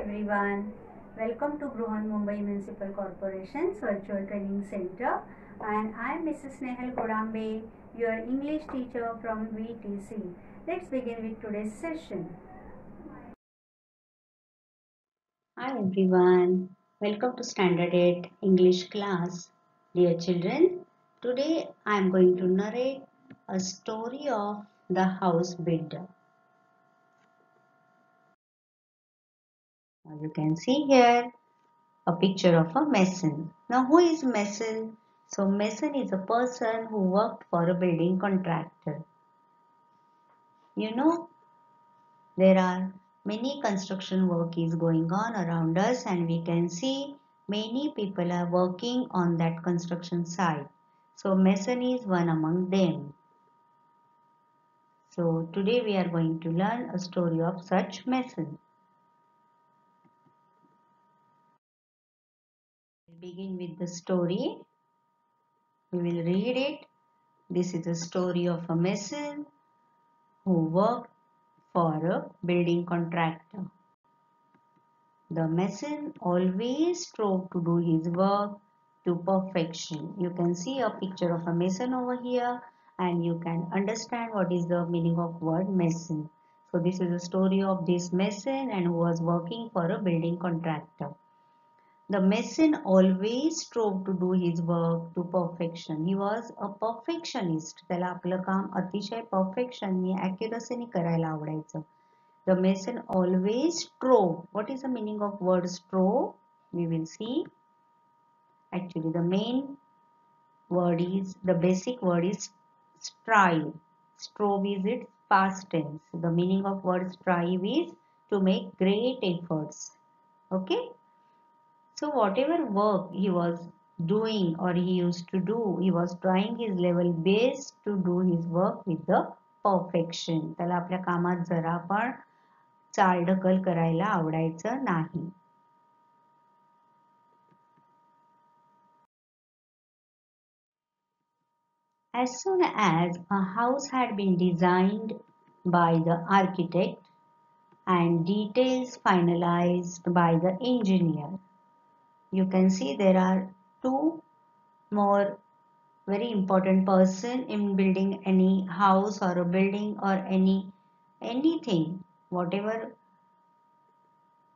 everyone. Welcome to Bruhan Mumbai Municipal Corporation's Virtual Training Center, and I am Mrs. Nehal Kodambe, your English teacher from VTC. Let's begin with today's session. Hi everyone. Welcome to Standard 8 English class. Dear children, today I am going to narrate a story of the house builder. Now you can see here a picture of a mason. Now who is mason? So mason is a person who worked for a building contractor. You know, there are many construction work is going on around us, and we can see many people are working on that construction site. So mason is one among them. So today we are going to learn a story of such mason. We'll begin with the story. We will read it. This is a story of a mason who worked for a building contractor. The mason always strove to do his work to perfection. You can see a picture of a mason over here, and you can understand what is the meaning of word mason. So this is a story of this mason and who was working for a building contractor. The mason always strove to do his work to perfection. He was a perfectionist. त्याला आपलं काम अतिशय perfection नी accuracy नी करायला आवडायचं. The mason always strove. What is the meaning of word strove? We will see. Actually, the main word is, the basic word is strive. Strove is its past tense. The meaning of word strive is to make great efforts. Okay? So whatever work he was doing or he used to do, he was trying his level best to do his work with the perfection. त्याला आपल्या कामात जरा पण चालढकल करायला आवडायचं नाही. As soon as a house had been designed by the architect and details finalized by the engineer, you can see there are two more very important person in building any house or a building or anything, whatever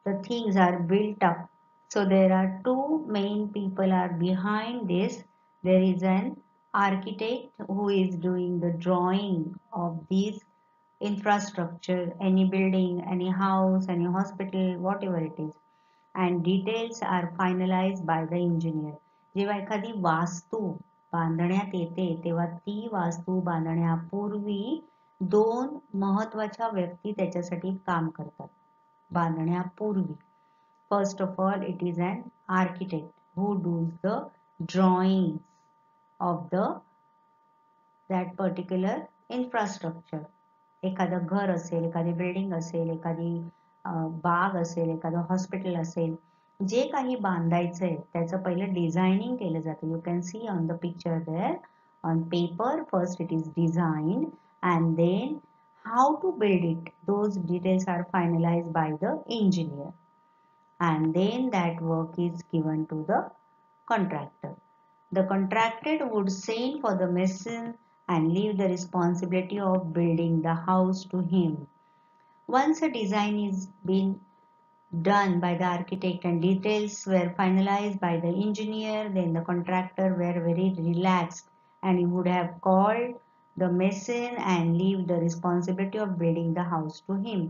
the things are built up. So there are two main people are behind this. There is an architect who is doing the drawing of these infrastructure, any building, any house, any hospital, whatever it is, and details are finalized by the engineer. जेव्हा एखादी वास्तू बांधण्यात येते तेव्हा ती वास्तू बांधण्यापूर्वी दोन महत्त्वाच्या व्यक्ती त्याच्यासाठी काम करतात. बांधण्यापूर्वी, first of all, it is an architect who does the drawings of that particular infrastructure. एखादं घर असेल, एखादी बिल्डिंग असेल, एखादी बाग असेल, एखादं हॉस्पिटल असेल, जे काही बांधायचंय त्याचं पहिलं डिझायनिंग केलं जातं. You can see on the picture there on paper. First it is designed and then how to build it, those details are finalized by the engineer, and then that work is given to the contractor. The contractor would send for the mason and leave the responsibility of building the house to him. Once a design is been done by the architect and details were finalized by the engineer, then the contractor were very relaxed and he would have called the mason and leave the responsibility of building the house to him.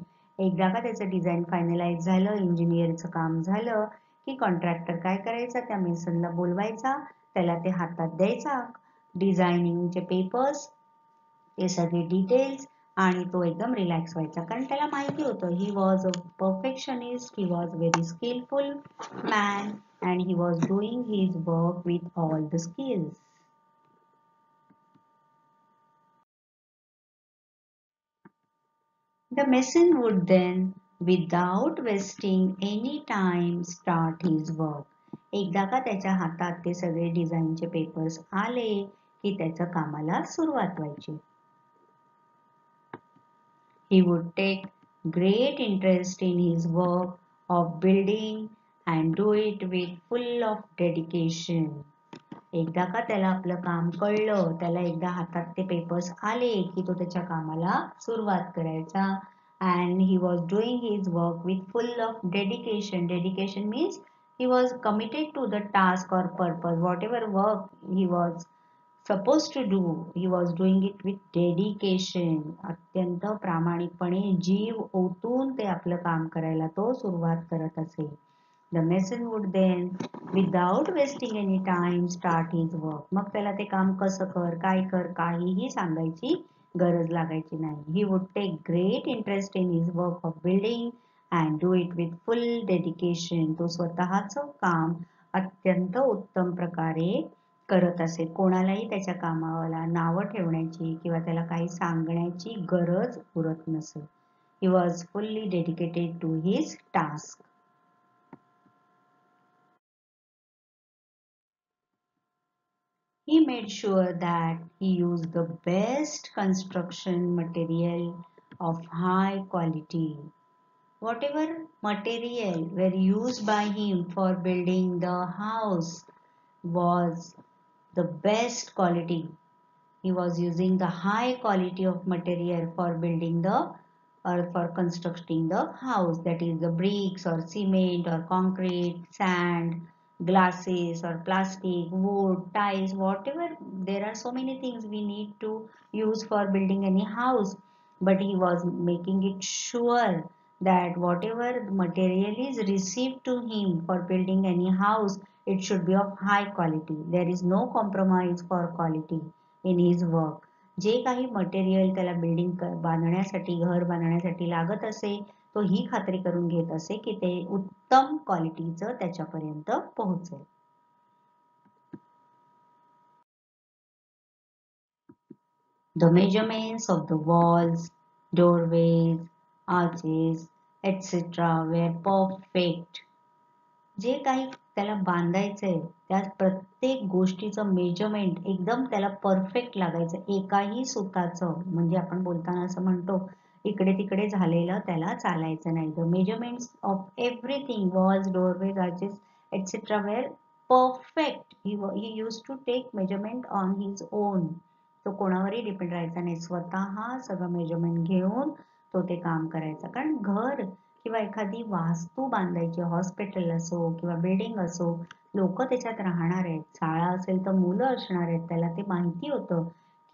एकदा का त्याचं design finalise झालं, इंजिनियरचं काम झालं की contractor काय करायचा, त्या मेसनला बोलवायचा, त्याला ते हातात द्यायचा, डिझायनिंगचे पेपर्स, ते सगळे डिटेल्स, आणि तो एकदम रिलॅक्स व्हायचा. कारण त्याला माहिती होतं he was a perfectionist, he was very skilful man and he was doing his work with all the skills. The mason would then, without wasting any time, start his work. एकदा का त्याच्या हातात ते सगळे डिझाईनचे पेपर्स आले की त्याच्या कामाला सुरुवात व्हायची. He would take great interest in his work of building and do it with full of dedication. एकदा का त्याला आपलं काम कळलं, त्याला एकदा हातात ते पेपर्स आले की तो त्याच्या कामाला सुरुवात करायचा. And he was doing his work with full of dedication. Dedication means he was committed to the task or purpose. Whatever work he was supposed to do, he was doing it with dedication. अत्यंत प्रामाणिकपणे जीव ओतून ते आपलं काम करायला तो सुरुवात करत असे. The mason would then, without wasting any time, start his work. मग त्याला ते काम कसं कर, काय कर, काहीही सांगायची गरज लागायची नाही. He would take great interest in his work of building and do it with full dedication. तो स्वतःचं काम अत्यंत उत्तम प्रकारे करत असे. कोणालाही त्याच्या कामाला नावं ठेवण्याची किंवा त्याला काही सांगण्याची गरज उरत नसे. He was fully dedicated to his task. He made sure that he used the best construction material of high quality. Whatever material were used by him for building the house was the best quality. He was using the high quality of material for building the or for constructing the house, that is the bricks or cement or concrete, sand, glasses or plastic, wood, tiles, whatever. There are so many things we need to use for building any house, but he was making it sure that whatever material is received to him for building any house, it should be of high quality. There is no compromise for quality in his work. जे काही material त्याला building बांधण्यासाठी, घर बांधण्यासाठी लागत असे, तो ही खात्री करून घेत असे की ते उत्तम क्वालिटीचं त्याच्यापर्यंत पोहोचेल. The measurements of the walls, doorways, arches, etc. were perfect. जे काही त्याला बांधायचंय त्या प्रत्येक गोष्टीचं मेजरमेंट एकदम त्याला परफेक्ट लागायचं. एकाही सुताचं, म्हणजे आपण बोलताना असं म्हणतो इकडे तिकडे झालेलं त्याला चालायचं नाही. The measurements of everything, walls, doorways, arches et cetera were perfect. He use to take measurement on his own. तो कोणावरही डिपेंड राहायचा नाही, स्वतः सगळं मेजरमेंट घेऊन तो ते काम करायचा. कारण घर किंवा एखादी वास्तू बांधायची, हॉस्पिटल असो किंवा बिल्डिंग असो, लोक त्याच्यात राहणार आहेत, शाळा असेल तर मुलं असणार आहेत, त्याला ते माहिती होतं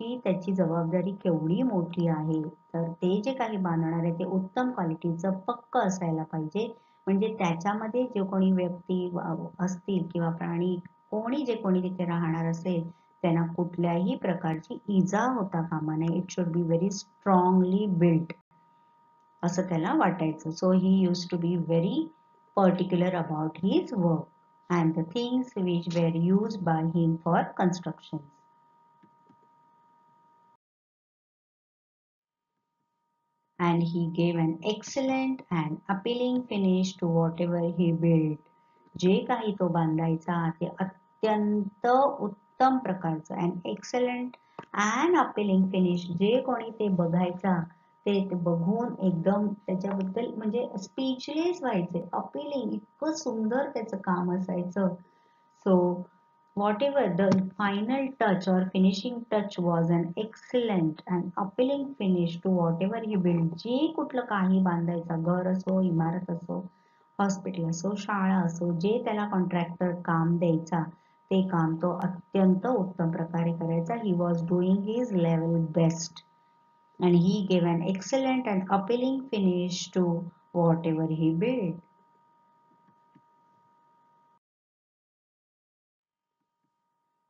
की त्याची जबाबदारी केवढी मोठी आहे. तर ते जे काही बांधणार आहे ते उत्तम क्वालिटीचं पक्क असायला पाहिजे. म्हणजे त्याच्यामध्ये जे कोणी व्यक्ती असतील किंवा प्राणी, कोणी जे कोणी तिथे राहणार असेल, त्यांना कुठल्याही प्रकारची इजा होता कामा नये. It should be very strongly built असं त्याला वाटायचं. So he use to be very particular about his work and the things which were used by him for construction. And he gave an excellent and appealing finish to whatever he built. जे काही तो बांधायचा ते अत्यंत उत्तम प्रकारचं and excellent and appealing finish, जे कोणी ते बघायचा ते बघून एकदम त्याच्याबद्दल म्हणजे स्पीचलेस व्हायचे. अपीलिंग, इतकं सुंदर त्याचं काम असायचं. सो whatever the final touch or finishing touch was an excellent and appealing finish to whatever he built. जे कुठलं काही बांधायचा, घर असो, इमारत असो, हॉस्पिटल असो, शाळा असो, जे त्याला कॉन्ट्रॅक्टर काम द्यायचा ते काम तो अत्यंत उत्तम प्रकारे करायचा. He was doing his level best and he gave an excellent and appealing finish to whatever he built.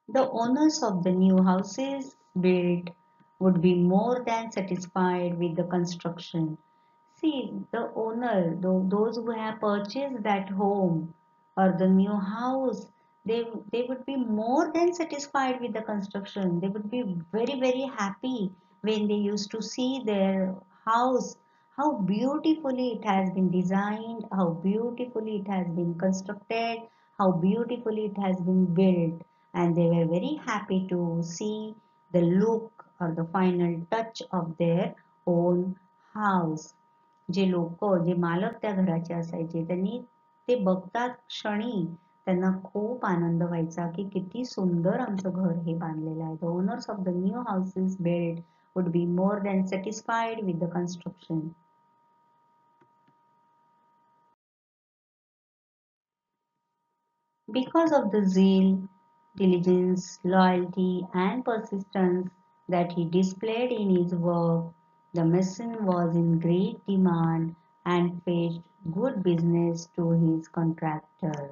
The owners of the new houses built would be more than satisfied with the construction. See, the owner, those who have purchased that home or the new house, they would be more than satisfied with the construction. They would be very, very happy when they used to see their house, how beautifully it has been designed, how beautifully it has been constructed, how beautifully it has been built. And they were very happy to see the look or the final touch of their own house. जे लोक जे मालक त्या घराचे असायचे त्यांनी ते बघताच क्षणी त्यांना खूप आनंद व्हायचा की किती सुंदर आमचं घर हे बांधलेलं आहे. The owners of the new houses build would be more than satisfied with the construction. Because of the zeal, diligence, loyalty, and persistence that he displayed in his work, the mason was in great demand and fetched good business to his contractor.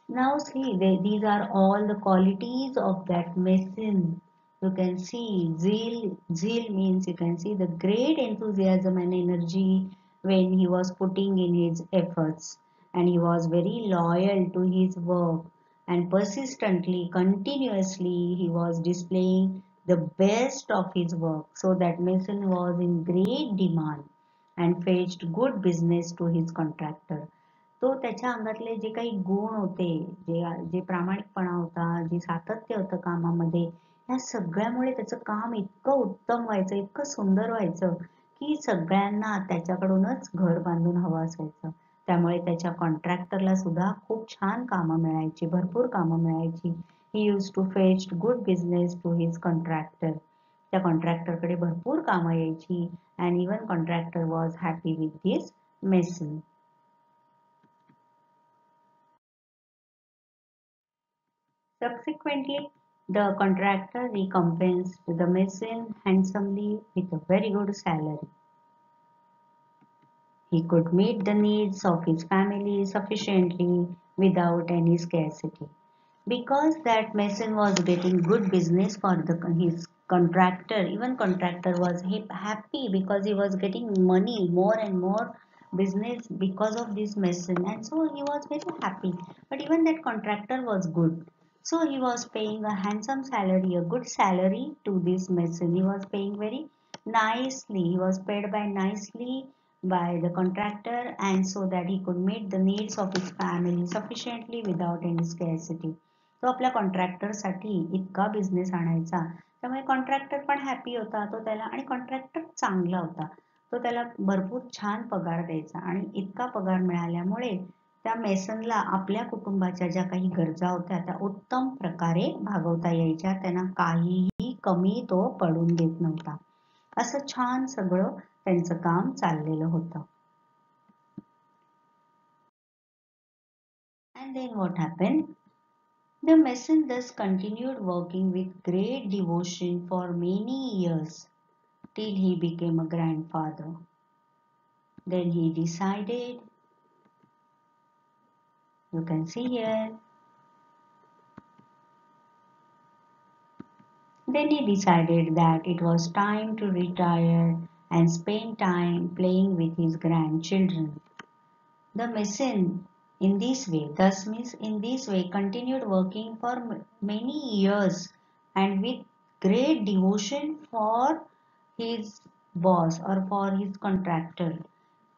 Now see, these are all the qualities of that mason. You can see zeal means you can see the great enthusiasm and energy when he was putting in his efforts, and he was very loyal to his work, and persistently, continuously he was displaying the best of his work, so that mason was in great demand and fetched good business to his contractor. तो त्याच्या अंगातले जे काही गुण होते, जे प्रामाणिकपणा होता, जे सातत्य होतं कामामध्ये, या सगळ्यामुळे त्याचं काम इतकं उत्तम व्हायचं, इतकं सुंदर व्हायचं की सगळ्यांना त्याच्याकडूनच घर बांधून हवं असायचं. त्यामुळे त्याच्या कॉन्ट्रॅक्टरला सुद्धा खूप छान कामं मिळायची, भरपूर कामं मिळायची. He use to fetch good business to his contractor. त्या कॉन्ट्रॅक्टरकडे भरपूर कामं यायची and even contractor was happy with this mason. Subsequently, the contractor recompensed the mason handsomely with a very good salary. He could meet the needs of his family sufficiently without any scarcity. Because that mason was getting good business for his contractor, even contractor was happy because he was getting money, more and more business because of this mason, and so he was very happy. But even that contractor was good, so he was paying a handsome salary, a good salary to this mason. He was paying very nicely, he was paid by nicely by the contractor, and so that he could meet the needs of his family sufficiently without any scarcity. तो आपल्या कॉन्ट्रॅक्टरसाठी इतका business आणायचा, त्यामुळे contractor पण happy होता, तो त्याला, आणि कॉन्ट्रॅक्टर चांगला होता, तो त्याला भरपूर छान पगार द्यायचा, आणि इतका पगार मिळाल्यामुळे त्या मेसनला आपल्या कुटुंबाच्या ज्या काही गरजा होत्या त्या उत्तम प्रकारे भागवता यायच्या. त्यांना काहीही कमी तो पडून देत नव्हता. असं छान सगळं त्यांचं काम चाललेलं होतं. And then what happened? The mason thus continued working with great devotion for many years till he became a grandfather. Then he decided, you can see here, then he decided that it was time to retire and spend time playing with his grandchildren. The mason thus means in this way, continued working for many years and with great devotion for his boss or for his contractor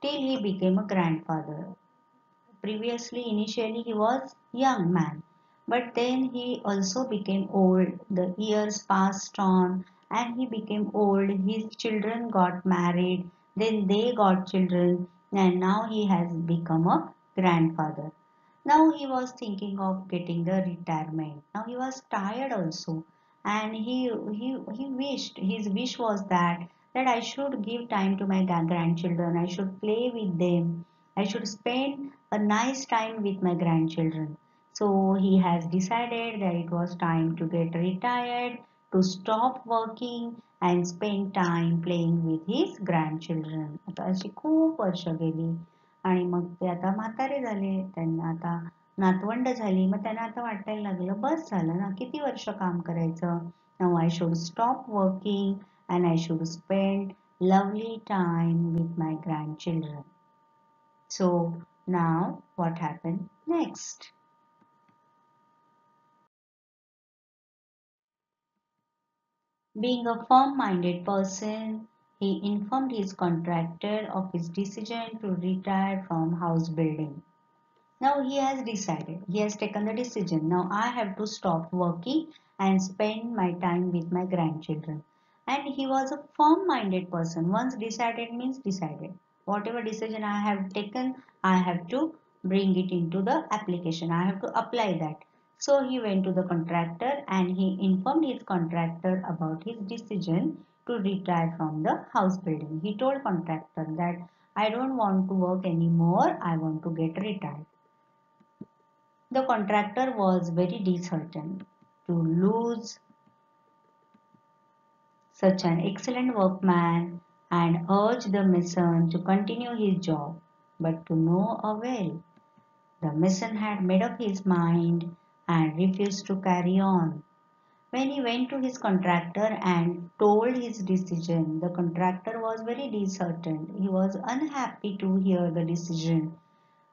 till he became a grandfather. Previously, initially, he was young man, but then he also became old. The years passed on and he became old. His children got married, then they got children, and now he has become a grandfather. Now he was thinking of getting the retirement. Now he was tired also, and he wished, his wish was that I should give time to my grandchildren. I should play with them. I should spend a nice time with my grandchildren. So he has decided that it was time to get retired, to stop working and spend time playing with his grandchildren. आता अशी खूप वर्ष गेली आणि मग ते आता म्हातारे झाले, त्यांना आता नातवंड झाली, मग त्यांना आता वाटायला लागलं बस झालं ना, किती वर्ष काम करायचं. Now I should stop working and I should spend lovely time with my grandchildren. So now what happened next? Being a firm-minded person, he informed his contractor of his decision to retire from house building. Now he has decided, he has taken the decision. Now I have to stop working and spend my time with my grandchildren. And he was a firm-minded person. Once decided means decided. Whatever decision I have taken, I have to bring it into the application. I have to apply that. So he went to the contractor and he informed his contractor about his decision to retire from the house building. He told contractor that I don't want to work anymore. I want to get retired. The contractor was very disheartened to lose such an excellent workman and urged the mason to continue his job, but to no avail. The mason had made up his mind and refused to carry on. When he went to his contractor and told his decision, the contractor was very disheartened. He was unhappy to hear the decision,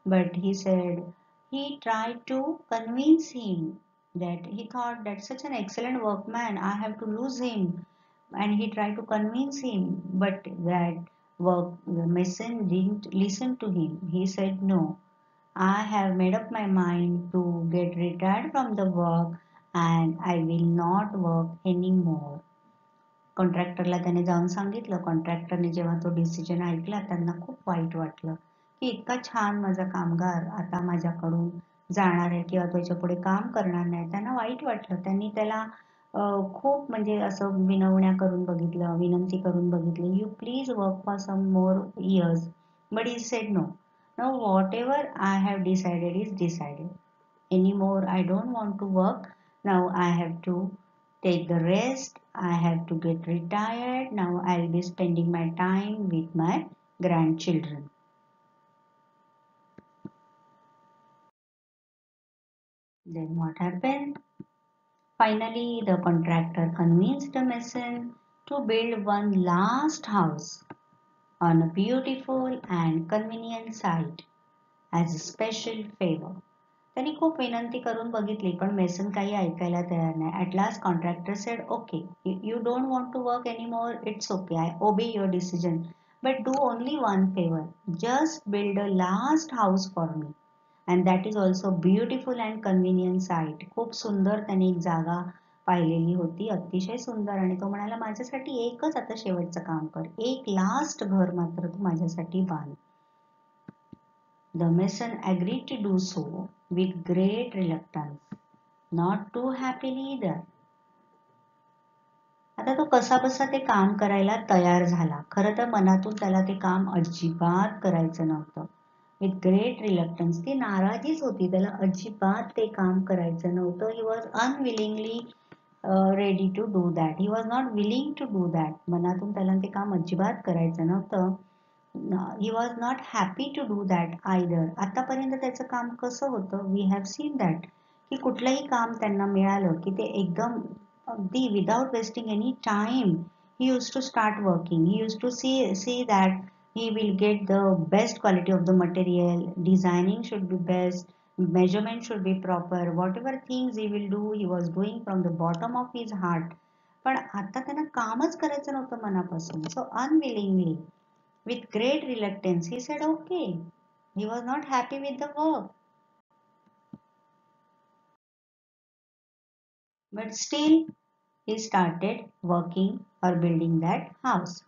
but he said he tried to convince him that he thought that such an excellent workman, I have to lose him. And he tried to convince him, but the mason didn't listen to him. He said, no, I have made up my mind to get retired from the work and I will not work anymore. कॉन्ट्रॅक्टरला त्याने जाऊन सांगितलं. कॉन्ट्रॅक्टरने जेव्हा तो decision ऐकला त्यांना खूप white वाटलं की इतका छान माझा कामगार आता माझ्याकडून जाणार आहे किंवा त्याच्या पुढे काम करणार नाही. त्यांना वाईट वाटलं. त्यांनी त्याला खूप म्हणजे असं विनवण्या करून बघितलं, विनंती करून बघितली, you please work for some more years. But he said no, no, whatever I have decided is decided. Anymore I don't want to work. Now I have to take the rest. I have to get retired. Now I'll be spending my time with my grandchildren. Then what happened? Finally, the contractor convinced the mason to build one last house on a beautiful and convenient site as a special favor. त्यांनी खूप विनंती करून बघितली पण mason काही ऐकायला तयार नाही. At last contractor said okay, you don't want to work anymore, it's okay, I obey your decision, but do only one favour, just build a last house for me and that is also beautiful and convenient site. खूप सुंदर त्याने एक जागा पाहिलेली होती, अतिशय सुंदर, आणि तो म्हणाला माझ्यासाठी एकच आता शेवटचं काम कर, एक लास्ट घर मात्र तू माझ्यासाठी बांध. The mason agreed to do so with great reluctance, not too happily either. आता तो कसाबसा ते काम करायला तयार झाला. खरं तर मनातून त्याला ते काम अजिबात करायचं नव्हतं. विथ ग्रेट रिलक्टन्स, ती नाराजीच होती, त्याला अजिबात ते काम करायचं नव्हतं. He was unwillingly ready to do that. He was not willing to do that. मनातून त्याला ते काम अजिबात करायचं नव्हतं. He was not happy to do that either. आतापर्यंत त्याचं काम कसं होतं, वी हॅव सीन दॅट, की कुठलंही काम त्यांना मिळालं की ते एकदम अगदी without wasting any time he used to start working. He used to see that he will get the best quality of the material, designing should be best, measurement should be proper, whatever things he will do he was doing from the bottom of his heart. पण आता त्यांना कामच करायचं नव्हतं मनापासून. So unwillingly, with great reluctance, he said okay. He was not happy with the work. But still, he started working or building that house.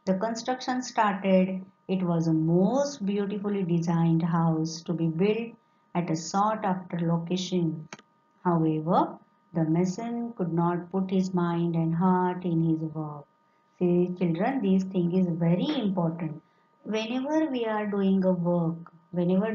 The construction started. It was a most beautifully designed house to be built at a sought after location. However, the mason could not put his mind and heart in his work. See, children, this thing is very important. Whenever we are doing a work, whenever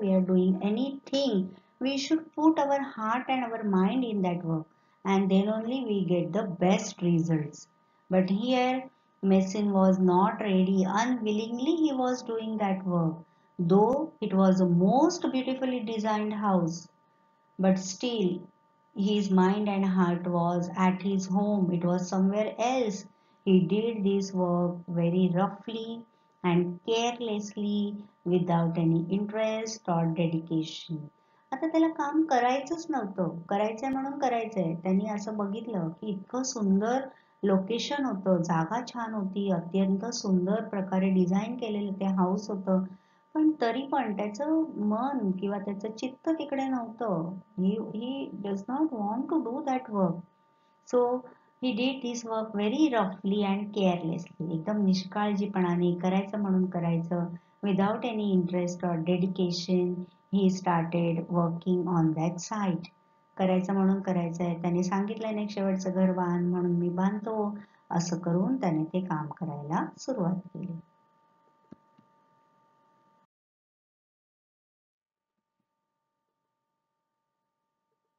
we are doing anything, we should put our heart and our mind in that work, and then only we get the best results. But here, mason was not ready. Unwillingly, he was doing that work, though it was a most beautifully designed house. But still, his mind and heart was at his home. It was somewhere else. He did this work very roughly and carelessly without any interest or dedication. आता त्याला काम करायचंच नव्हतं. करायचंय म्हणून करायचंय. त्यांनी असं बघितलं की इतकं सुंदर लोकेशन होतं, जागा छान होती, अत्यंत सुंदर प्रकारे डिझाईन केलेलं ते हाऊस होतं. पण तरी पण त्याचं मन किंवा त्याचं चित्त तिकडे नव्हतं. He does not want to do that work. So He did this work very roughly and carelessly. एकदम निष्काळजीपणाने करायचं म्हणून करायचं. Without any interest or dedication, he started working on that site. करायचं म्हणून करायचंय. त्याने सांगितलं नाही शेवटचं घर बांध म्हणून मी बांधतो. असं करून त्याने ते काम करायला सुरुवात केली.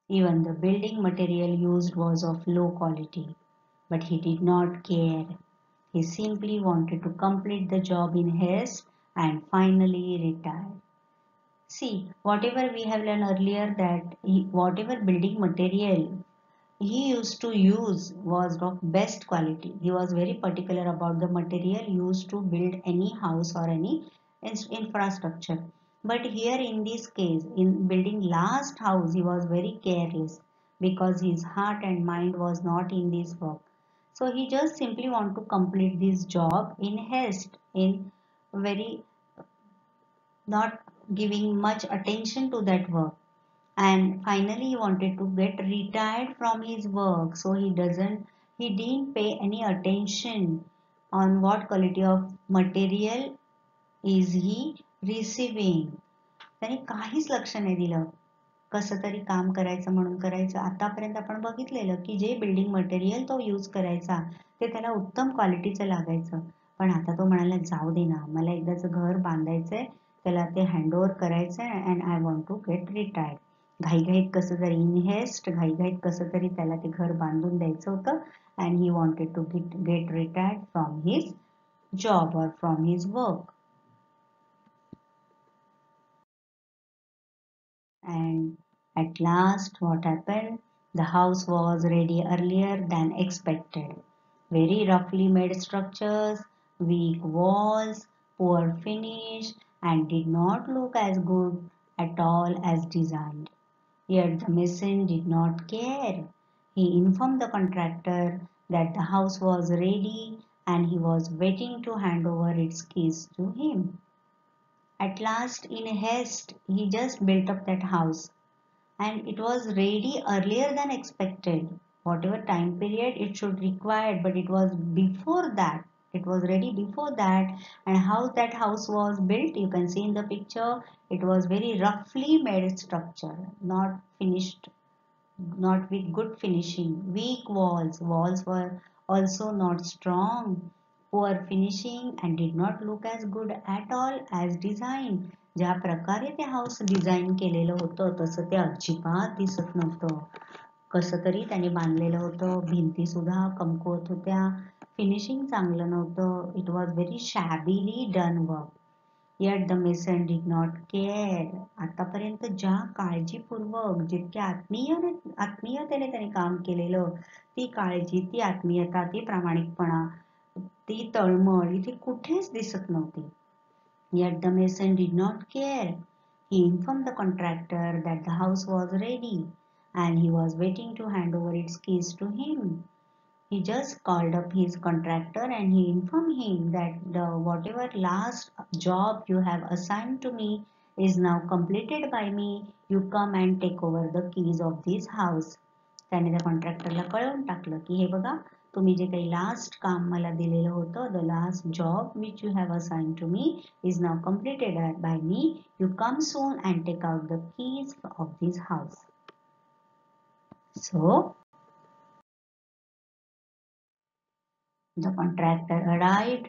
Even the building material used was of low quality, but he did not care. He simply wanted to complete the job in haste and finally retire. See, whatever we have learned earlier that whatever building material he used to use was of best quality. He was very particular about the material used to build any house or any infrastructure. But here in this case, in building last house, he was very careless because his heart and mind was not in this work. So he just simply want to complete this job in haste, in very not giving much attention to that work. And finally he wanted to get retired from his work, so he didn't pay any attention on what quality of material is he receiving. त्याने काहीच लक्ष नाही दिलं. कसं तरी काम करायचं म्हणून करायचं. आतापर्यंत आपण बघितलेलं की जे बिल्डिंग मटेरियल तो यूज करायचा ते त्याला उत्तम क्वालिटीचं लागायचं. पण आता तो म्हणाला जाऊ दे ना, मला एकदाच घर बांधायचंय, त्याला ते हँडओव्हर करायचंय and I want to get retired. घाईघाईत कसं तरी इनहेस्ट घाईघाईत कसं तरी त्याला ते घर बांधून द्यायचं होतं and he wanted to get retired from his job और from his work. And at last, what happened? The house was ready earlier than expected. Very roughly made structures, weak walls, poor finish, and did not look as good at all as designed. Yet the mason did not care. He informed the contractor that the house was ready and he was waiting to hand over its keys to him. At last, in haste, he just built up that house and it was ready earlier than expected. Whatever time period it should require, but it was before that. It was ready before that. And how that house was built, you can see in the picture. It was very roughly made structure, not finished, not with good finishing. Weak walls. Walls were also not strong. Poor finishing and did not look as good at all as designed. ज्या प्रकारे ते house design केलेलं होतं तसं ते अजिबात दिसत नव्हतं. कसं तरी त्याने बांधलेलं होतं. भिंती सुद्धा कमकुवत होत्या. फिनिशिंग चांगलं नव्हतं. It was very shabbily done work. Yet the mason did not care. आतापर्यंत ज्या काळजीपूर्वक जितक्या आत्मीयतेने त्याने काम केलेलं, ती काळजी, ती आत्मीयता, ती प्रामाणिकपणा, ती तळमळ इथे कुठेच दिसत नव्हती. Yet the mason did not care. He informed the contractor that the house was ready and he was waiting to hand over its keys to him. He just called up his contractor and he informed him that whatever last job you have assigned to me is now completed by me. You come and take over the keys of this house. त्याने त्या कॉन्ट्रॅक्टरला कळवून टाकलं की हे बघा, तुम्ही जे काही last काम मला दिलेलं होतं, the last job which you have assigned to me is now completed by me. You come soon and take out the keys of this house. So the contractor arrived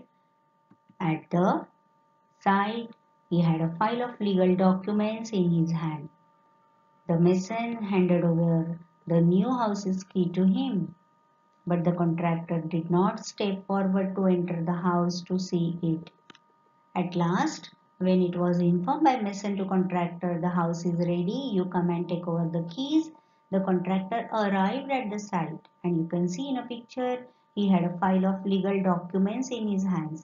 at the site. He had a file of legal documents in his hand. The mason handed over the new house's key to him, but the contractor did not step forward to enter the house to see it. At last, when it was informed by mason to contractor, the house is ready, you come and take over the keys, the contractor arrived at the site, and you can see in a picture he had a file of legal documents in his hands.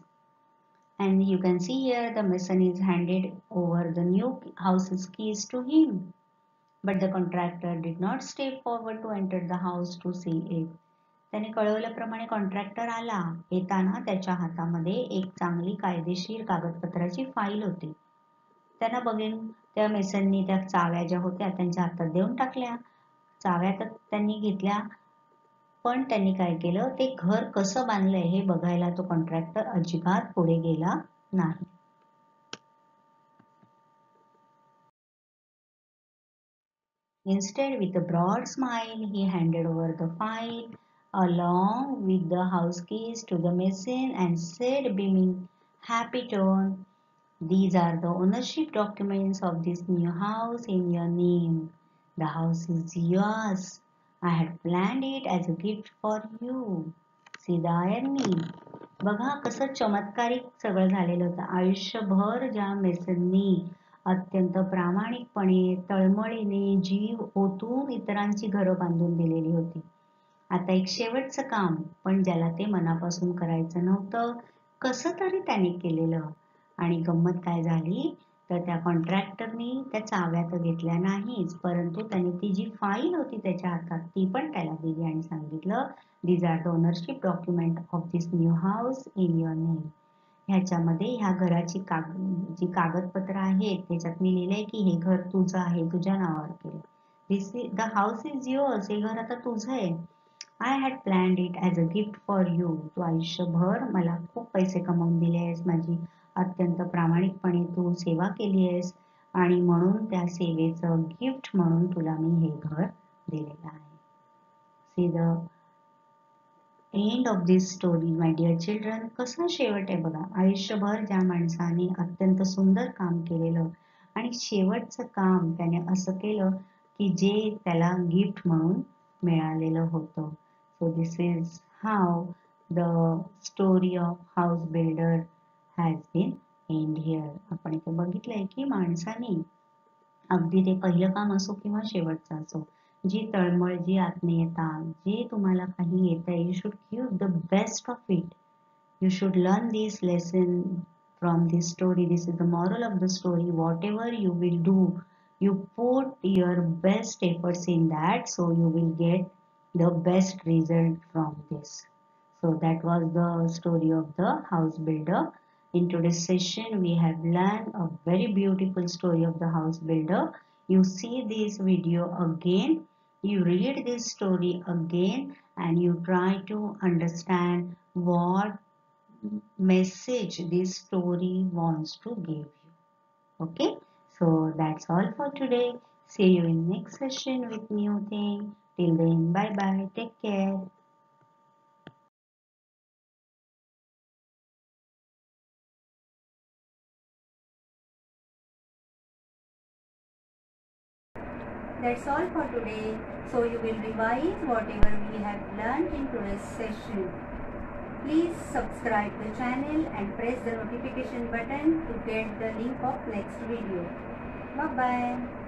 And you can see here the mason is handed over the new house's keys to him. But the contractor did not step forward to enter the house to see it. त्याने कळवल्याप्रमाणे contractor आला. येताना त्याच्या हातामध्ये एक चांगली कायदेशीर कागदपत्राची file होती. त्यांना बघून त्या मेसननी त्या चाव्या ज्या होत्या त्यांच्या हातात देऊन टाकल्या. चाव्या तर त्यांनी घेतल्या पण त्यांनी काय केलं, ते घर कसं बांधलंय हे बघायला तो कॉन्ट्रॅक्टर अजिबात पुढे गेला नाही. Instead, with a broad smile, he handed over the file along with the house keys to the mason and said, beaming happy tone, "These are the ownership documents of this new house in your name. The house is yours. I had planned it as a gift for you." See the irony? बघा कसं चमत्कारिक सगळं झालेलं होतं. आयुष्यभर ज्या मेसननी अत्यंत प्रामाणिकपणे तळमळीने जीव ओतून इतरांची घरं बांधून दिलेली होती, आता एक शेवटचं काम, पण ज्याला ते मनापासून करायचं नव्हतं, कसं तरी त्याने केलेलं. आणि गंमत काय झाली तर त्या कॉन्ट्रॅक्टरनी त्या चाव्या तर घेतल्या नाहीच, परंतु त्याने ती जी फाईल होती त्याच्या हातात ती पण त्याला दिली आणि सांगितलं, "these are the ownership document of this new house in your name." ह्याच्यामध्ये ह्या घराची जी कागदपत्र आहेत त्याच्यात मी लिहिलंय की हे घर तुझं आहे, तुझ्या नावावर केलं. This the house is yours, हे घर आता तुझं आहे. I had planned it as a gift for you, तू आयुष्यभर मला खूप पैसे कमवून दिले आहेस, माझी अत्यंत प्रामाणिकपणे तू सेवा केली आहेस आणि म्हणून त्या सेवेचं गिफ्ट म्हणून तुला मी हे घर दिलेलं आहे. See the end of this story my dear children. कसा शेवट आहे बघा, आयुष्यभर ज्या माणसाने अत्यंत सुंदर काम केलेलं आणि शेवटचं काम त्याने असं केलं की जे त्याला गिफ्ट म्हणून मिळालेलं होतं. So this is how the story of house builder has been end here. आपण इथे बघितलंय की माणसाने अगदी ते पहिलं काम असो किंवा शेवटचं असो, जी तळमळ, जी आत्मीयता, जे तुम्हाला काही येतंय, you should give the best of it. You should learn this lesson from this story. This is the moral of the story. Whatever you will do, you put your best efforts in that, so you will get the best result from this. So that was the story of the house builder. In today's session, we have learned a very beautiful story of the house builder. You see this video again, you read this story again, and you try to understand what message this story wants to give you. Okay, so that's all for today. See you in next session with new thing. Till then, bye bye, take care. That's all for today. So you will revise whatever we have learned in today's session. Please subscribe the channel and press the notification button to get the link of next video. Bye bye.